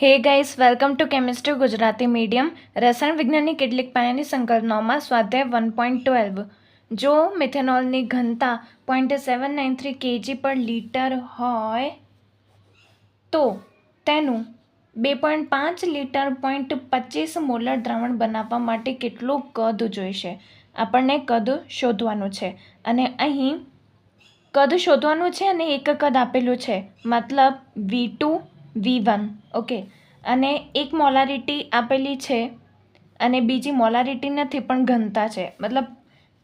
હે guys, welcome to chemistry Gujarati medium. રસાયણ વિજ્ઞાનની કેટલીક પાયાની સંકલ્પનાઓમાં સ્વાધ્યાય 1.12. જો મિથેનોલની ઘનતા 0.793 kg પર લીટર હોય તો તેનું 2.5 લીટર 0.25 મોલર દ્રાવણ બનાવવા માટે કેટલું કદ જોઈશે? આપણને કદ શોધવાનું છે અને અહીં કદ શોધવાનું છે અને એક કદ આપેલું છે, મતલબ V2 V1. ઓકે, અને એક મોલારિટી આપેલી છે અને બીજી મોલારિટી નથી પણ ઘનતા છે. મતલબ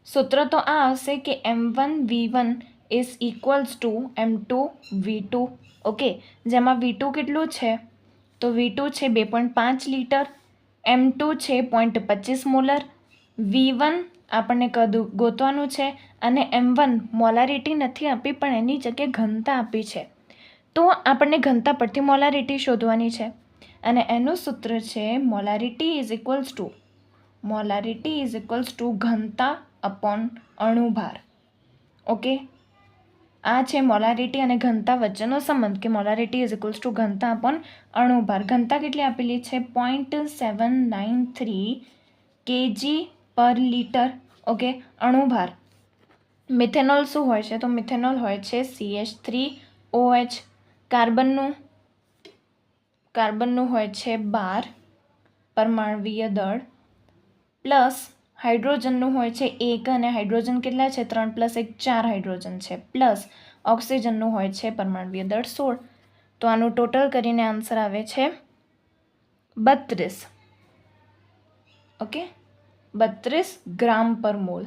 સૂત્ર તો આ હશે કે M1V1 is equals to M2 V2. Okay, જેમાં V2 કેટલું છે તો V2 છે 2.5 લીટર, M2 છે 0.25 મોલર, V1 આપણને કદ ગોતવાનું છે અને M1 મોલારિટી નથી આપી પણ એની જગ્યાએ ઘનતા આપી છે. તો આપણને ઘનતા પરથી મોલારિટી શોધવાની છે અને એનું સૂત્ર છે મોલારિટી ઇઝ ઇક્વલ્સ ટુ ઘનતા અપોન અણુભાર. ઓકે, આ છે મોલારિટી અને ઘનતા વચ્ચેનો સંબંધ કે મોલારિટી ઇઝ ઇક્વલ્સ ટુ ઘનતા અપોન અણુભાર. ઘનતા કેટલી આપેલી છે? 0.793 kg પર લીટર. ઓકે, અણુભાર મિથેનોલ શું હોય છે? તો મિથેનોલ હોય છે CH3OH. કાર્બનનું હોય છે 12 પરમાણ્વીય દળ, પ્લસ હાઇડ્રોજનનું હોય છે 1 અને હાઇડ્રોજન કેટલા છે? 3 + 1 4 હાઇડ્રોજન છે, પ્લસ ઓક્સિજનનું હોય છે પરમાણ્વીય દળ 16. તો આનું ટોટલ કરીને આન્સર આવે છે 32. ઓકે, 32 ગ્રામ પર મોલ.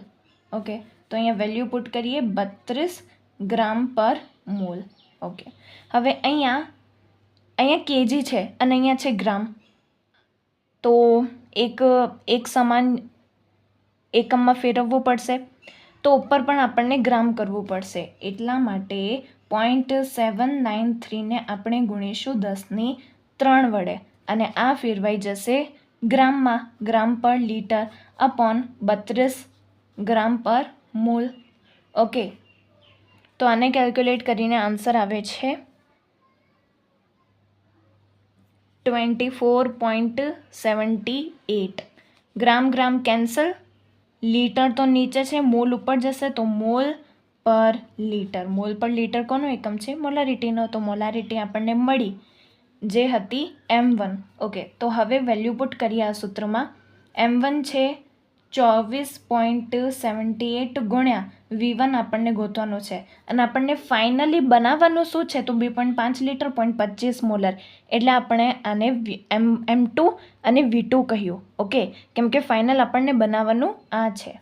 ઓકે, તો અહીંયા વેલ્યુ પુટ કરીએ 32 ગ્રામ પર મોલ. ઓકે, હવે અહીંયા કેજી છે અને અહીંયા છે ગ્રામ, તો એક સમાન એકમમાં ફેરવવું પડશે, તો ઉપર પણ આપણને ગ્રામ કરવું પડશે. એટલા માટે 0.793ને આપણે ગુણીશું 10³ વડે અને આ ફેરવાઈ જશે ગ્રામમાં, ગ્રામ પર લીટર અપોન 32 ગ્રામ પર મોલ. ઓકે, તો આને કેલ્ક્યુલેટ કરીને આન્સર આવે છે 24.78. ગ્રામ કેન્સલ, લીટર તો નીચે છે, મોલ ઉપર જશે તો મોલ પર લીટર કોનો એકમ છે? મોલારિટીનો. તો મોલારિટી આપણને મળી જે હતી M1. ઓકે, તો હવે વેલ્યુ પુટ કરીએ આ સૂત્રમાં. M1 છે 24.78 ગુણ્યા V1 આપણને ગોતવાનું છે અને આપણને ફાઇનલી બનાવવાનું શું છે? તો 2.5 લીટર 0.25 મોલર. એટલે આપણે આને M2 અને V2 કહ્યું. ઓકે, કેમ કે ફાઇનલ આપણને બનાવવાનું આ છે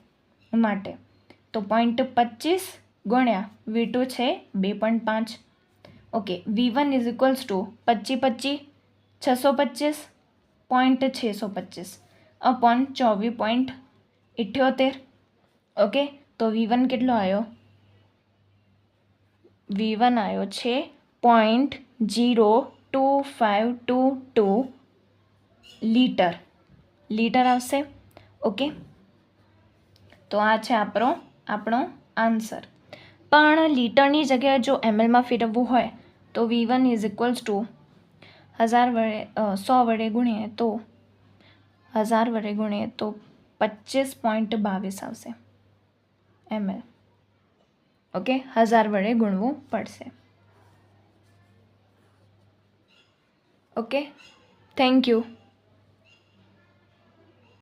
માટે. તો 0.25 ગુણ્યા V2 છે 2.5. Okay, V1 is equals to 25 625 0.625 upon 24.78. Okay, તો V1 કેટલો આવ્યો? V1 આવ્યો છે 0.2522 લીટર આવશે. ઓકે, તો આ છે આપણો આન્સર. પણ લીટરની જગ્યાએ જો mlમાં ફેરવવું હોય તો V1 ઇઝ ઇક્વલ્સ ટુ 100 વડે ગુણીએ તો 25.22 આવશે ml. ઓકે, 1000 વડે ગુણવું પડશે. Okay, thank you.